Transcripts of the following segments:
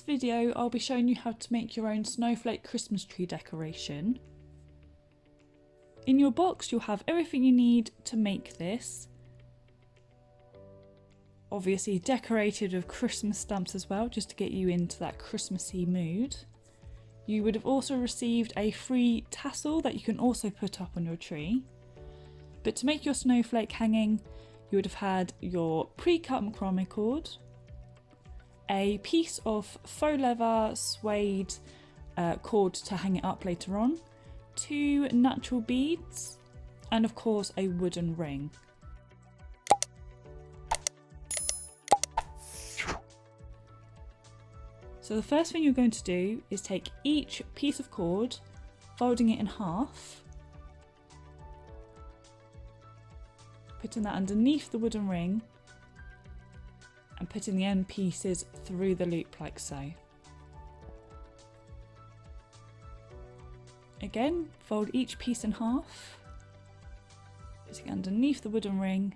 this video, I'll be showing you how to make your own snowflake Christmas tree decoration. In your box, you'll have everything you need to make this. Obviously decorated with Christmas stamps as well, just to get you into that Christmassy mood. You would have also received a free tassel that you can also put up on your tree. But to make your snowflake hanging, you would have had your pre-cut macrame cord, a piece of faux leather suede cord to hang it up later on, 2 natural beads, and of course a wooden ring. So the first thing you're going to do is take each piece of cord, folding it in half, putting that underneath the wooden ring, and putting the end pieces through the loop like so. Again, fold each piece in half, putting it underneath the wooden ring,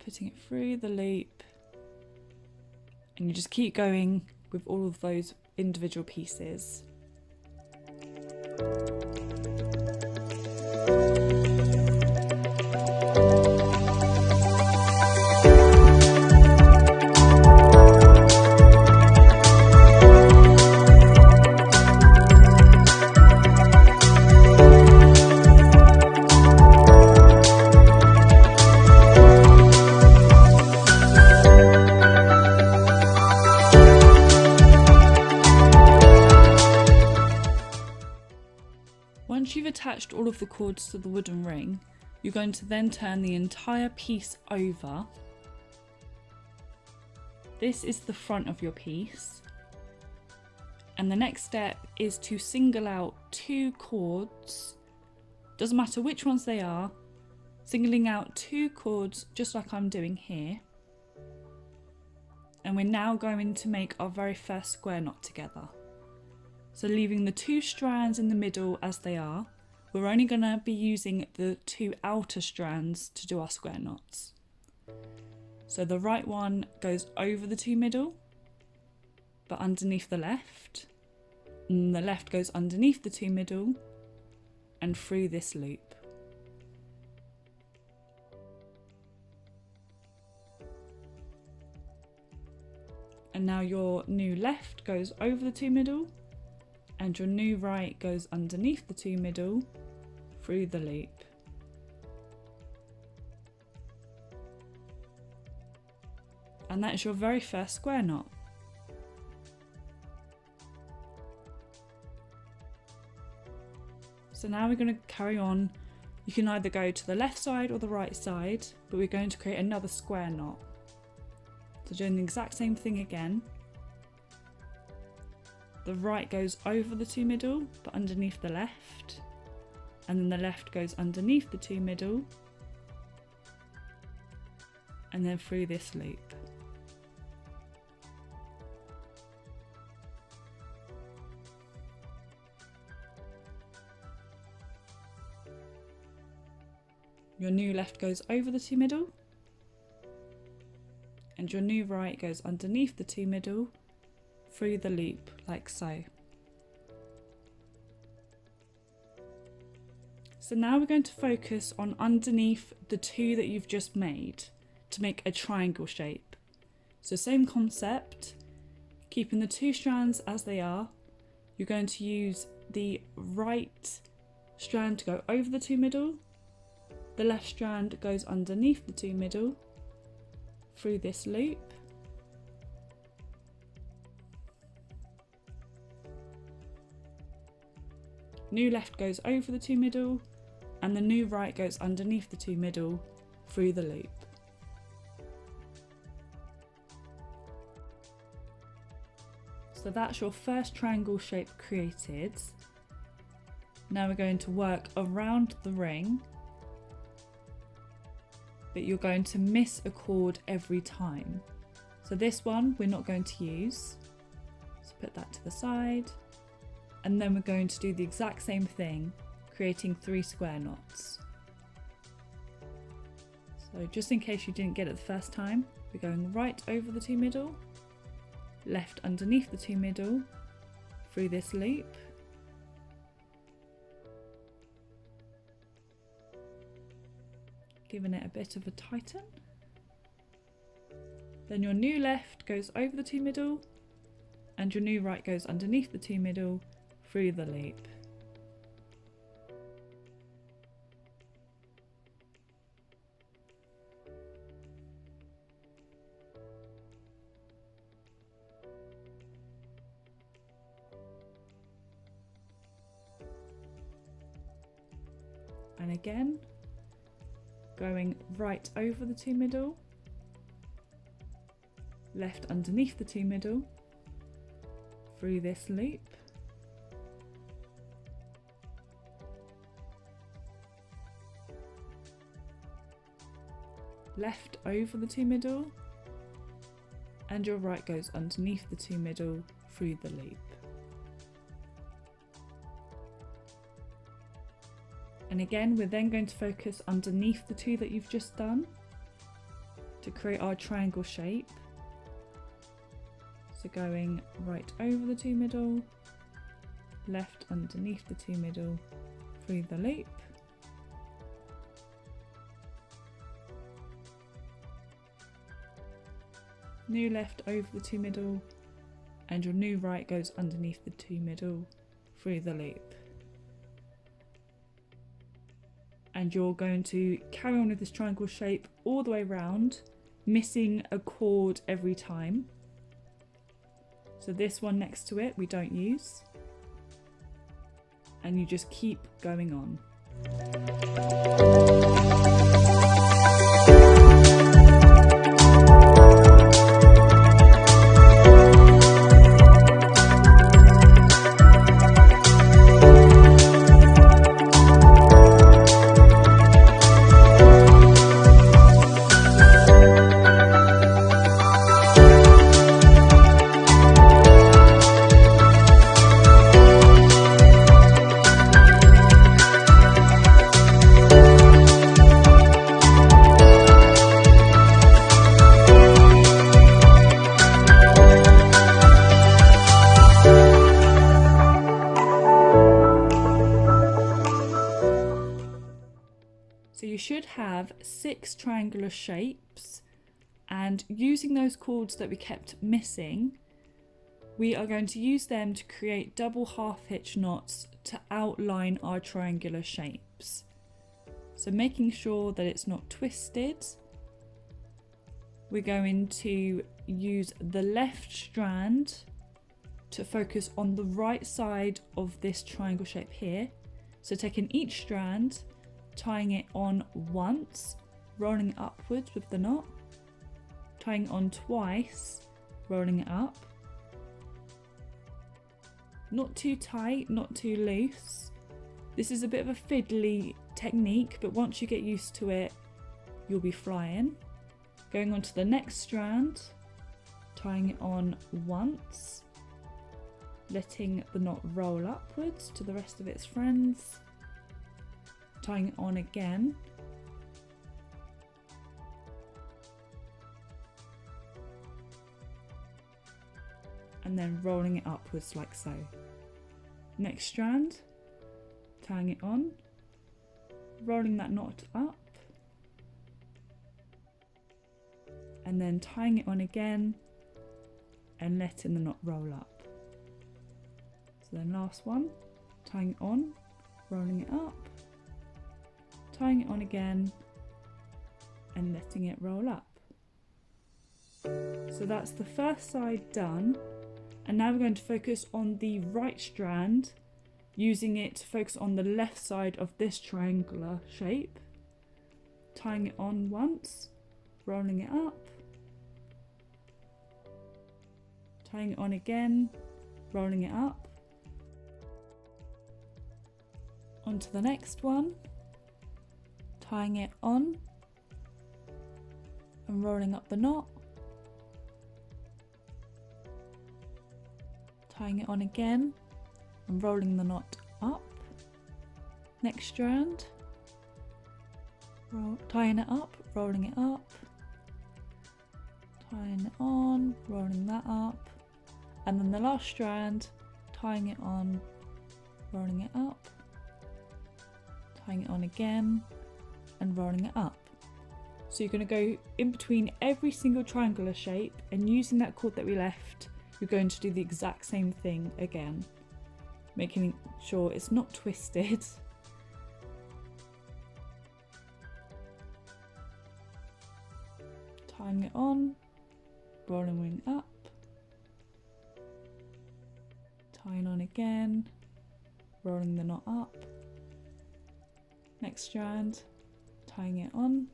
putting it through the loop, and you just keep going with all of those individual pieces. Once you've attached all of the cords to the wooden ring, you're going to then turn the entire piece over. This is the front of your piece. And the next step is to single out 2 cords, doesn't matter which ones they are, singling out 2 cords just like I'm doing here. And we're now going to make our very first square knot together. So leaving the 2 strands in the middle as they are, we're only going to be using the 2 outer strands to do our square knots. So the right one goes over the 2 middle, but underneath the left, and the left goes underneath the 2 middle and through this loop. And now your new left goes over the 2 middle, and your new right goes underneath the 2 middle through the loop. And that is your very first square knot. So now we're going to carry on. You can either go to the left side or the right side, but we're going to create another square knot. So doing the exact same thing again. The right goes over the 2 middle, but underneath the left. And then the left goes underneath the 2 middle. And then through this loop. Your new left goes over the 2 middle. And your new right goes underneath the 2 middle, through the loop like so. So now we're going to focus on underneath the 2 that you've just made to make a triangle shape. So same concept, keeping the 2 strands as they are. You're going to use the right strand to go over the 2 middle, the left strand goes underneath the 2 middle, through this loop. New left goes over the 2 middle, and the new right goes underneath the 2 middle through the loop. So that's your first triangle shape created. Now we're going to work around the ring, but you're going to miss a cord every time. So this one we're not going to use. So put that to the side. And then we're going to do the exact same thing, creating 3 square knots. So just in case you didn't get it the first time, we're going right over the 2 middle, left underneath the 2 middle, through this loop, giving it a bit of a tighten. Then your new left goes over the 2 middle, and your new right goes underneath the 2 middle, through the loop. And again, going right over the 2 middle, left underneath the 2 middle, through this loop, left over the 2 middle, and your right goes underneath the 2 middle, through the loop. And again, we're then going to focus underneath the 2 that you've just done to create our triangle shape. So going right over the 2 middle, left underneath the 2 middle, through the loop. New left over the 2 middle, and your new right goes underneath the 2 middle, through the loop. And you're going to carry on with this triangle shape all the way around, missing a chord every time. So this one next to it we don't use, and you just keep going on. So you should have 6 triangular shapes, and using those chords that we kept missing, we are going to use them to create double half hitch knots to outline our triangular shapes. So making sure that it's not twisted, we're going to use the left strand to focus on the right side of this triangle shape here. So taking each strand, tying it on once, rolling it upwards with the knot, tying it on twice, rolling it up. Not too tight, not too loose. This is a bit of a fiddly technique, but once you get used to it, you'll be flying. Going on to the next strand, tying it on once, letting the knot roll upwards to the rest of its friends, tying it on again, and then rolling it upwards like so. Next strand, tying it on, rolling that knot up, and then tying it on again and letting the knot roll up. So then last one, tying it on, rolling it up, tying it on again and letting it roll up. So that's the first side done, and now we're going to focus on the right strand, using it to focus on the left side of this triangular shape, tying it on once, rolling it up, tying it on again, rolling it up, onto the next one, tying it on and rolling up the knot, tying it on again and rolling the knot up. Next strand, tying it up, rolling it up, tying it on, rolling that up, And then the last strand, tying it on, rolling it up, tying it on again, and rolling it up. So you're going to go in between every single triangular shape, and using that cord that we left, you're going to do the exact same thing again, making sure it's not twisted. Tying it on, rolling wing up, tying on again, rolling the knot up, next strand, tying it on,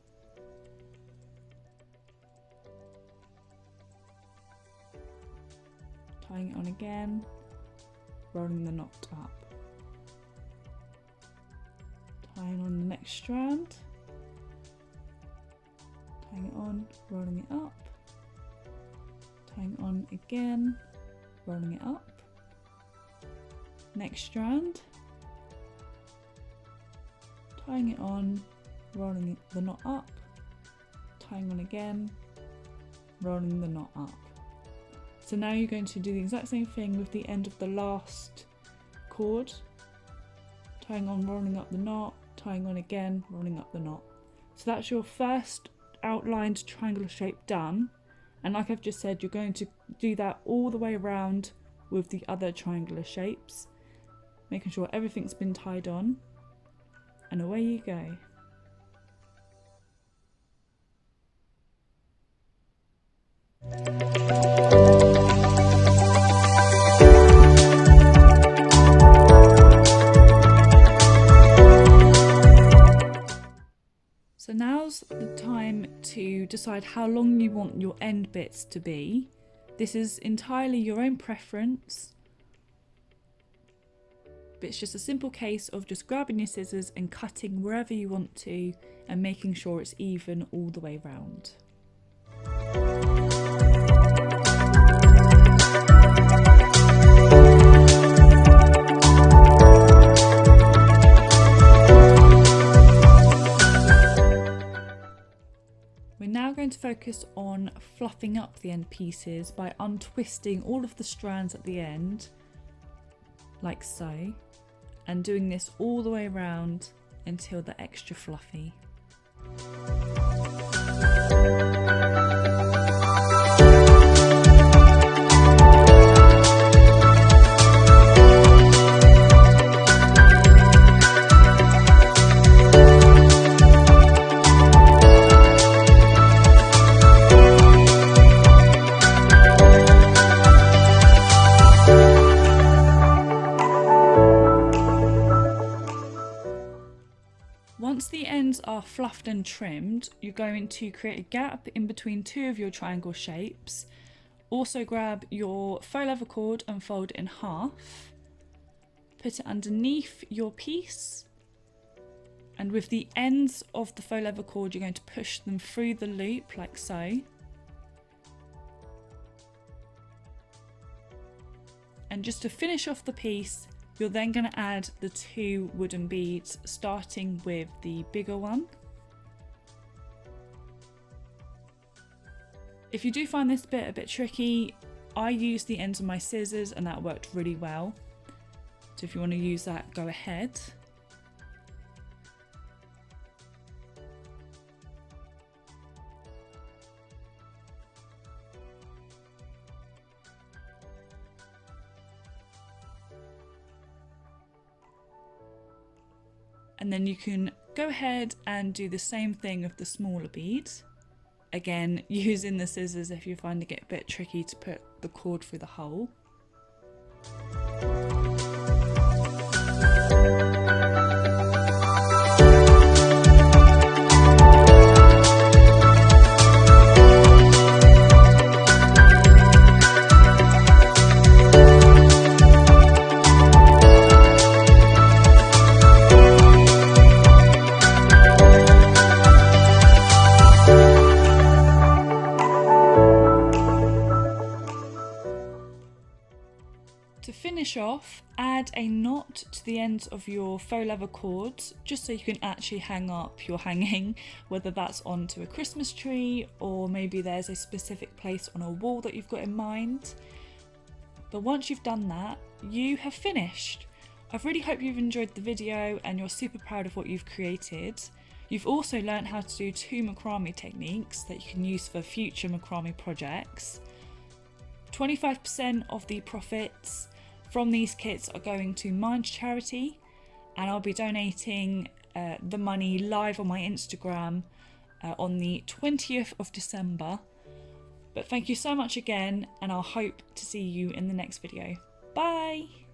tying it on again, rolling the knot up, tying on the next strand, tying it on, rolling it up, tying it on again, rolling it up, next strand, tying it on, rolling the knot up, tying on again, rolling the knot up. So now you're going to do the exact same thing with the end of the last cord, tying on, rolling up the knot, tying on again, rolling up the knot. So that's your first outlined triangular shape done, and like I've just said, you're going to do that all the way around with the other triangular shapes, making sure everything's been tied on, and away you go. So now's the time to decide how long you want your end bits to be. This is entirely your own preference, but it's just a simple case of just grabbing your scissors and cutting wherever you want to, and making sure it's even all the way round. We're now going to focus on fluffing up the end pieces by untwisting all of the strands at the end, like so, and doing this all the way around until they're extra fluffy. Once the ends are fluffed and trimmed, you're going to create a gap in between two of your triangle shapes. Also grab your faux leather cord and fold it in half. Put it underneath your piece, and with the ends of the faux leather cord, you're going to push them through the loop like so. And just to finish off the piece, you're then going to add the two wooden beads, starting with the bigger one. If you do find this bit a bit tricky, I used the ends of my scissors and that worked really well. So if you want to use that, go ahead. And then you can go ahead and do the same thing with the smaller beads. Again, using the scissors if you're finding it a bit tricky to put the cord through the hole. To finish off, add a knot to the ends of your faux leather cords, just so you can actually hang up your hanging, whether that's onto a Christmas tree or maybe there's a specific place on a wall that you've got in mind. But once you've done that, you have finished. I really hope you've enjoyed the video and you're super proud of what you've created. You've also learned how to do 2 macrame techniques that you can use for future macrame projects. 25% of the profits from these kits are going to Mind Charity, and I'll be donating the money live on my Instagram on the 20th of December. But thank you so much again, and I'll hope to see you in the next video. Bye!